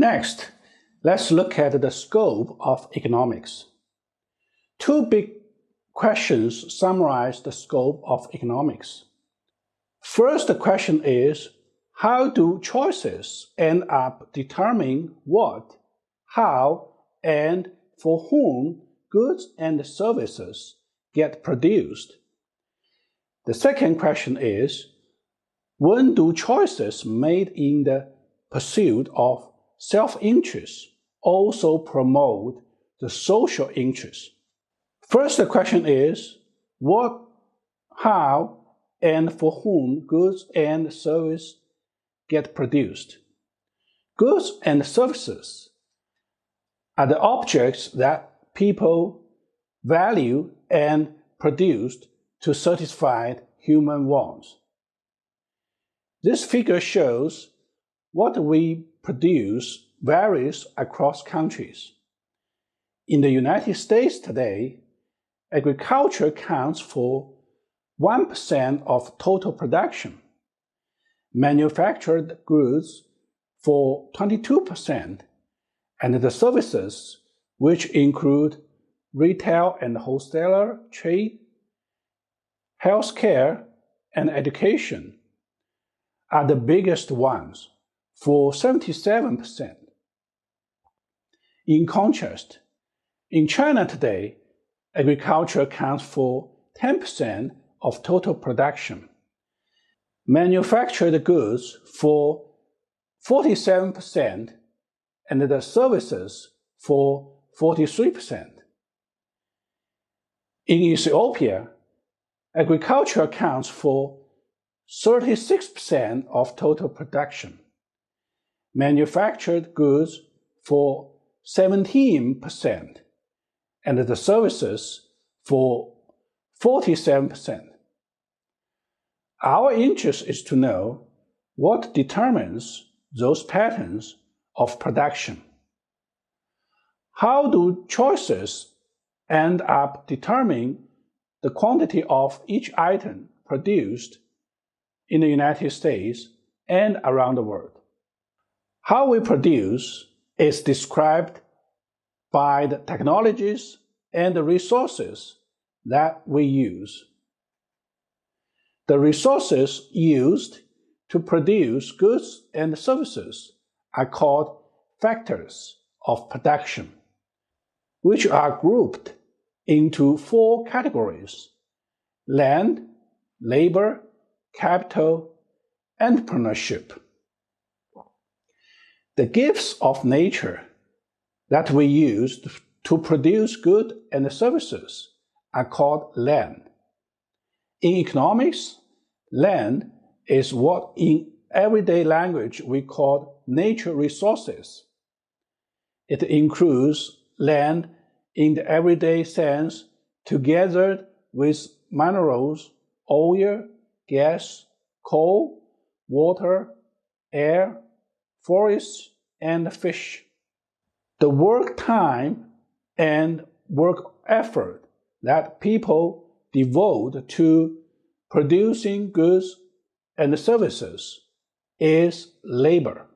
Next, let's look at the scope of economics. Two big questions summarize the scope of economics. First, the question is, how do choices end up determining what, how, and for whom goods and services get produced? The second question is, when do choices made in the pursuit of self-interest also promote the social interest? First, the question is, what, how, and for whom goods and services get produced? Goods and services are the objects that people value and produce to satisfy human wants. This figure shows what we produce varies across countries. In the United States today, agriculture accounts for 1% of total production, manufactured goods for 22%, and the services, which include retail and wholesaler trade, healthcare, and education, are the biggest ones, for 77%. In contrast, in China today, agriculture accounts for 10% of total production, manufactured goods for 47%, and the services for 43%. In Ethiopia, agriculture accounts for 36% of total production, manufactured goods for 17%, and the services for 47%. Our interest is to know what determines those patterns of production. How do choices end up determining the quantity of each item produced in the United States and around the world? How we produce is described by the technologies and the resources that we use. The resources used to produce goods and services are called factors of production, which are grouped into 4 categories: land, labor, capital, entrepreneurship. The gifts of nature that we use to produce goods and services are called land. In economics, land is what in everyday language we call nature resources. It includes land in the everyday sense together with minerals, oil, gas, coal, water, air, forests, and fish. The work time and work effort that people devote to producing goods and services is labor.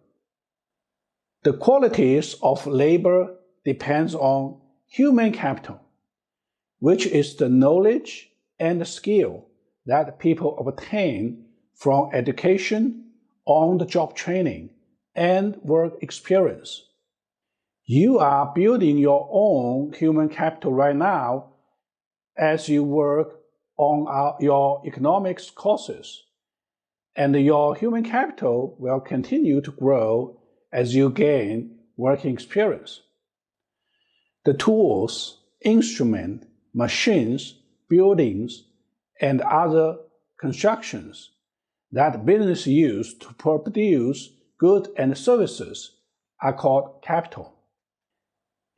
The qualities of labor depends on human capital, which is the knowledge and skill that people obtain from education, on-the-job training, and work experience. You are building your own human capital right now as you work on your economics courses, and your human capital will continue to grow as you gain working experience. The tools, instruments, machines, buildings, and other constructions that business use to produce goods and services are called capital.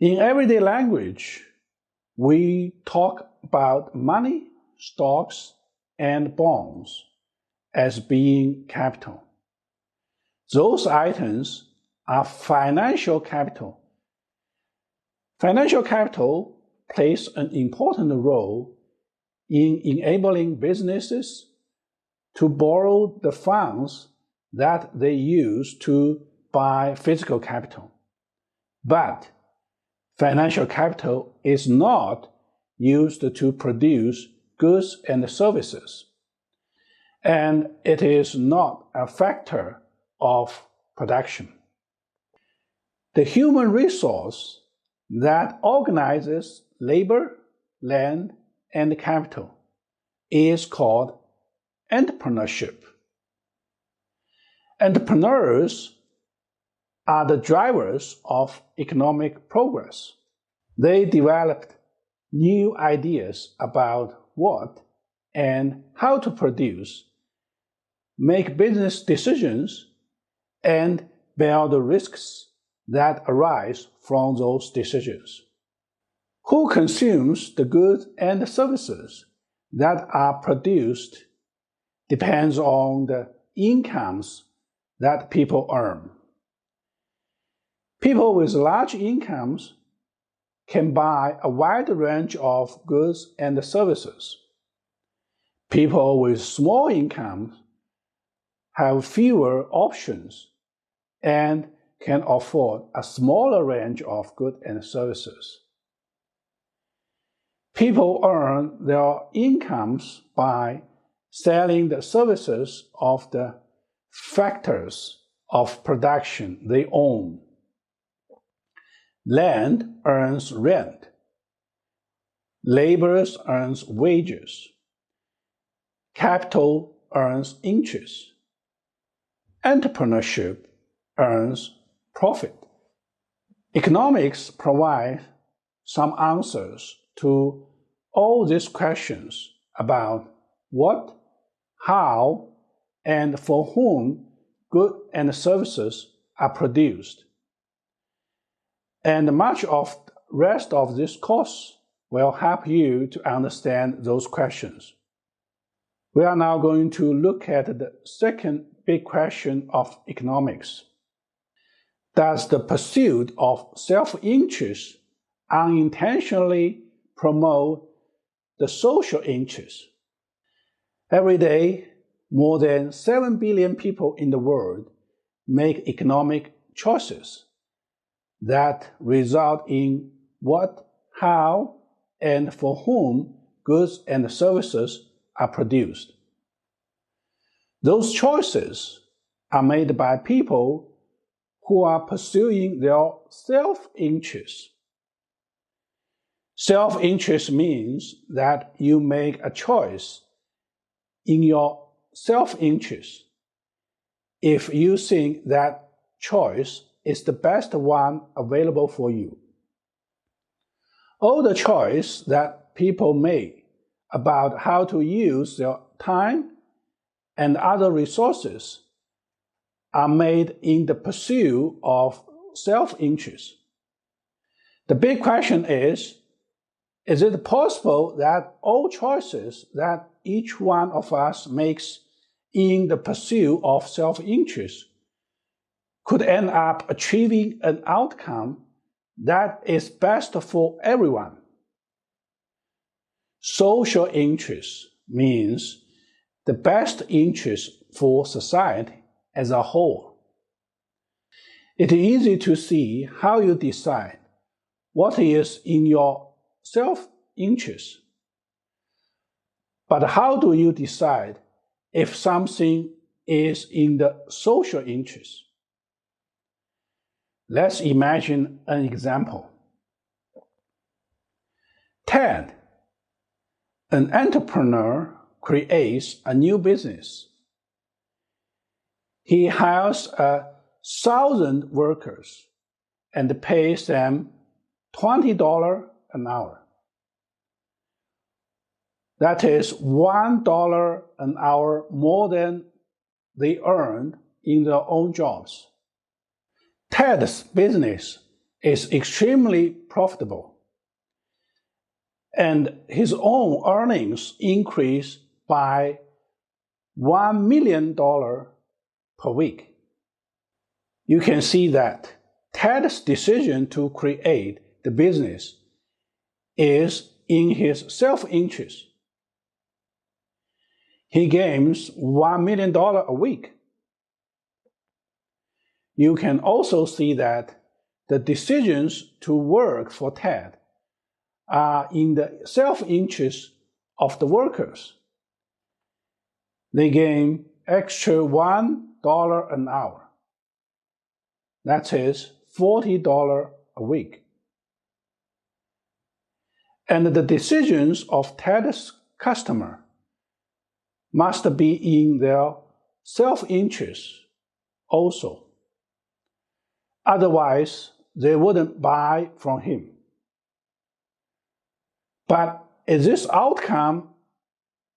In everyday language, we talk about money, stocks, and bonds as being capital. Those items are financial capital. Financial capital plays an important role in enabling businesses to borrow the funds that they use to buy physical capital. But financial capital is not used to produce goods and services, and it is not a factor of production. The human resource that organizes labor, land, and capital is called entrepreneurship. Entrepreneurs are the drivers of economic progress. They developed new ideas about what and how to produce, make business decisions, and bear the risks that arise from those decisions. Who consumes the goods and services that are produced depends on the incomes that people earn. People with large incomes can buy a wide range of goods and services. People with small incomes have fewer options and can afford a smaller range of goods and services. People earn their incomes by selling the services of the factors of production they own. Land earns rent. Labor earns wages. Capital earns interest. Entrepreneurship earns profit. Economics provides some answers to all these questions about what, how, and for whom goods and services are produced. And much of the rest of this course will help you to understand those questions. We are now going to look at the second big question of economics. Does the pursuit of self-interest unintentionally promote the social interest? Every day, more than 7 billion people in the world make economic choices that result in what, how, and for whom goods and services are produced. Those choices are made by people who are pursuing their self-interest. Self-interest means that you make a choice in your self-interest if you think that choice is the best one available for you. All the choices that people make about how to use their time and other resources are made in the pursuit of self-interest. The big question is it possible that all choices that each one of us makes in the pursuit of self-interest could end up achieving an outcome that is best for everyone? Social interest means the best interest for society as a whole. It is easy to see how you decide what is in your self-interest. But how do you decide if something is in the social interest? Let's imagine an example. Ted, an entrepreneur, creates a new business. He hires 1,000 workers and pays them $20 an hour. That is $1 an hour more than they earned in their own jobs. Ted's business is extremely profitable, and his own earnings increase by $1 million per week. You can see that Ted's decision to create the business is in his self-interest. He gains $1 million a week. You can also see that the decisions to work for TED are in the self-interest of the workers. They gain extra $1 an hour. That is $40 a week. And the decisions of TED's customer must be in their self-interest also. Otherwise, they wouldn't buy from him. But is this outcome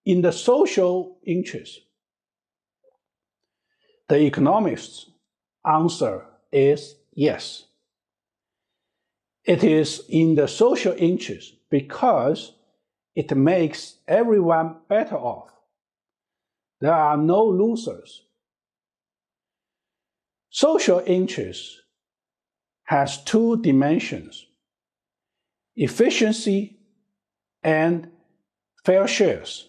in the social interest? The economist's answer is yes. It is in the social interest because it makes everyone better off. There are no losers. Social interest has two dimensions: efficiency and fair shares.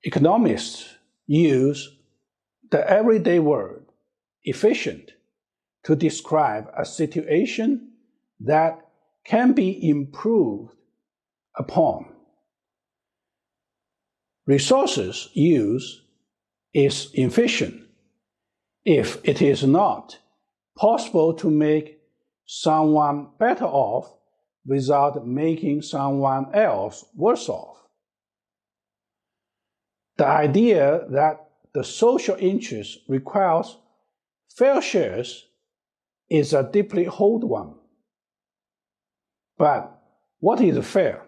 Economists use the everyday word efficient to describe a situation that can be improved upon. Resources use is efficient if it is not possible to make someone better off without making someone else worse off. The idea that the social interest requires fair shares is a deeply held one. But what is fair?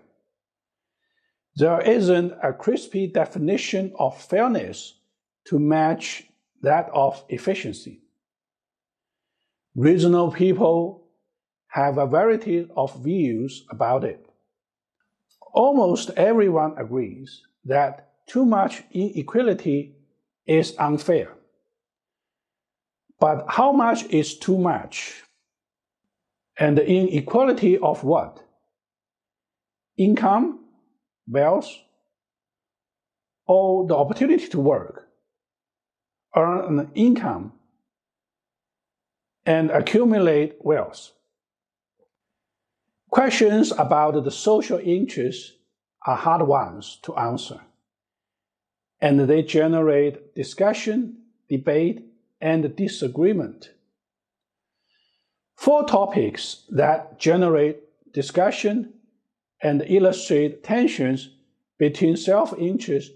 There isn't a crispy definition of fairness to match that of efficiency. Reasonable people have a variety of views about it. Almost everyone agrees that too much inequality is unfair. But how much is too much? And the inequality of what? Income, wealth, or the opportunity to work, earn an income, and accumulate wealth. Questions about the social interests are hard ones to answer, and they generate discussion, debate, and disagreement. 4 topics that generate discussion and illustrate tensions between self-interest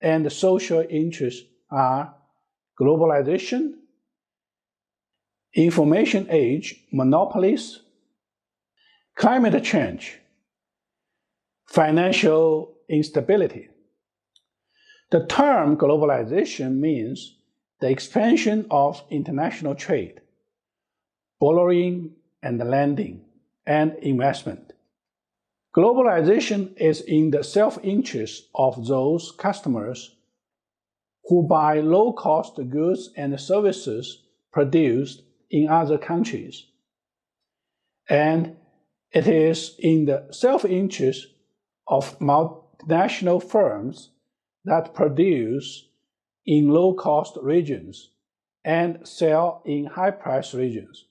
and social interest are globalization, information age monopolies, climate change, financial instability. The term globalization means the expansion of international trade, borrowing and lending, and investment. Globalization is in the self-interest of those customers who buy low-cost goods and services produced in other countries. And it is in the self-interest of multinational firms that produce in low-cost regions and sell in high-price regions.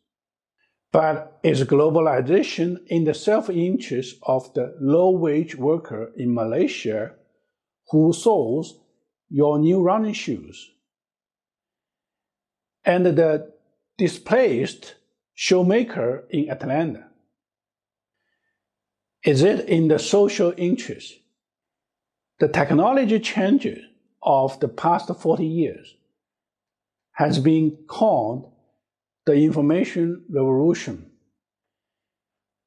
But is globalization in the self-interest of the low-wage worker in Malaysia who sews your new running shoes, and the displaced shoemaker in Atlanta? Is it in the social interest? The technology changes of the past 40 years has been called the information revolution.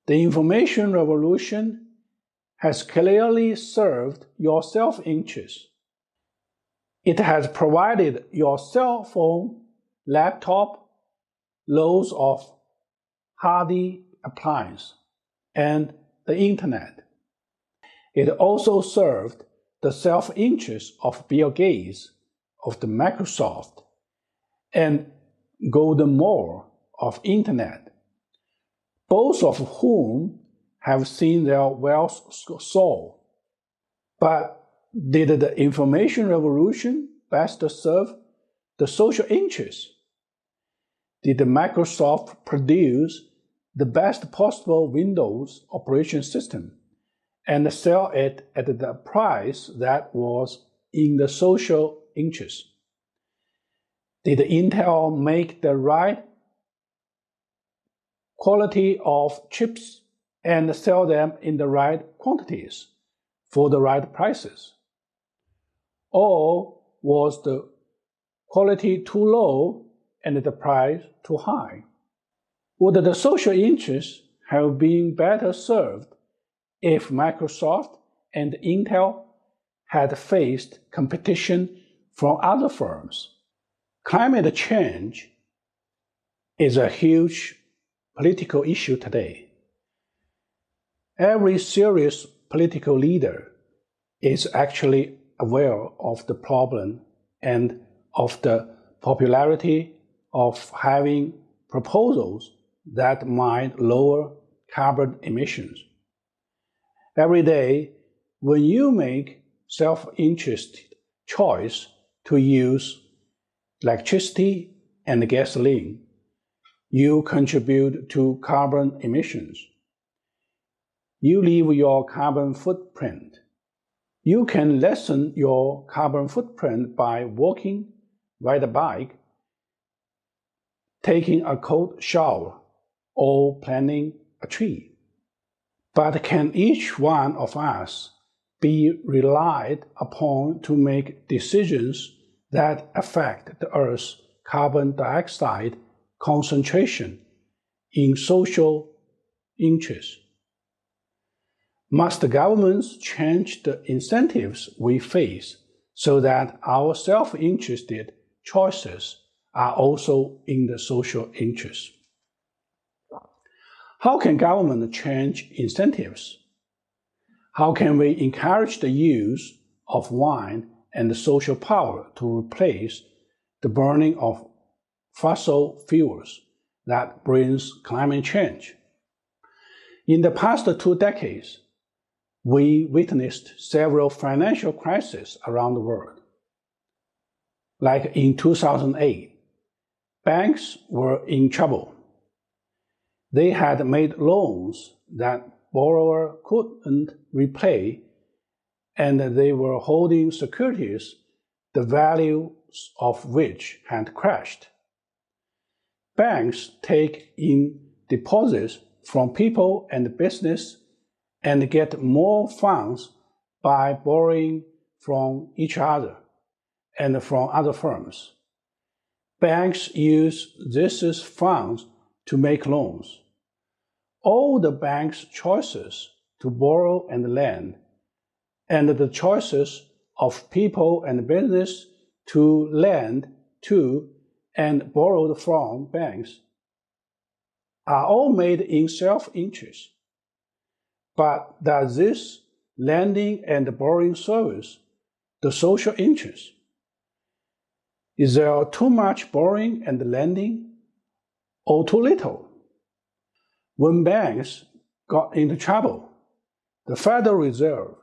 The information revolution has clearly served your self-interest. It has provided your cell phone, laptop, loads of hardy appliances, and the internet. It also served the self-interest of Bill Gates, of the Microsoft, and Gordon Moore of Internet, both of whom have seen their wealth soar. But did the information revolution best serve the social interest? did Microsoft produce the best possible Windows operation system and sell it at the price that was in the social interest? Did Intel make the right quality of chips and sell them in the right quantities for the right prices? Or was the quality too low and the price too high? Would the social interests have been better served if Microsoft and Intel had faced competition from other firms? Climate change is a huge political issue today. Every serious political leader is actually aware of the problem and of the popularity of having proposals that might lower carbon emissions. Every day, when you make self-interested choice to use electricity and gasoline, you contribute to carbon emissions. You leave your carbon footprint. You can lessen your carbon footprint by walking, riding a bike, taking a cold shower, or planting a tree. But can each one of us be relied upon to make decisions that affect the Earth's carbon dioxide concentration in social interests? Must the governments change the incentives we face so that our self-interested choices are also in the social interest? How can government change incentives? How can we encourage the use of wine and social power to replace the burning of fossil fuels that brings climate change? In the past 2 decades, we witnessed several financial crises around the world. Like in 2008, banks were in trouble. They had made loans that borrowers couldn't repay, and they were holding securities the values of which had crashed. Banks take in deposits from people and business and get more funds by borrowing from each other and from other firms. Banks use these funds to make loans. All the bank's choices to borrow and lend, and the choices of people and business to lend to and borrow from banks, are all made in self-interest. But does this lending and borrowing service the social interest? Is there too much borrowing and lending, or too little? When banks got into trouble, the Federal Reserve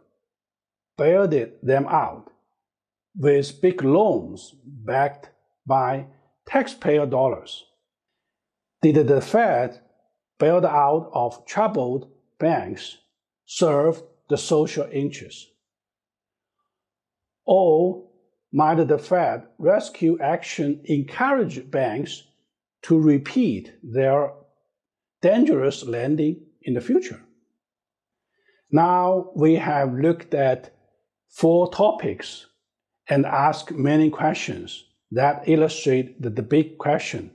bailed them out with big loans backed by taxpayer dollars. Did the Fed bailed out of troubled banks serve the social interest? Or might the Fed rescue action encourage banks to repeat their dangerous lending in the future? Now we have looked at 4 topics and asked many questions that illustrate the big question: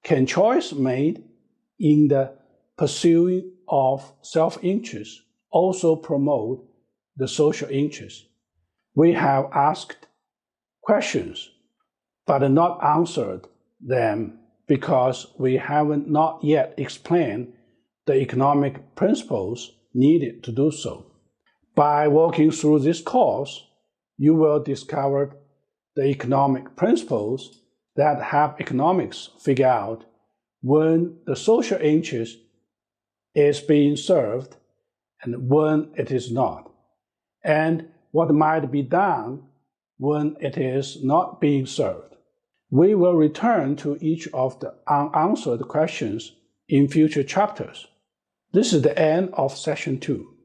can choice made in the pursuit of self-interest also promote the social interest? We have asked questions but not answered them because we haven't not yet explained the economic principles needed to do so. By walking through this course, you will discover the economic principles that help economics figure out when the social interest is being served and when it is not, and what might be done when it is not being served. We will return to each of the unanswered questions in future chapters. This is the end of Session 2.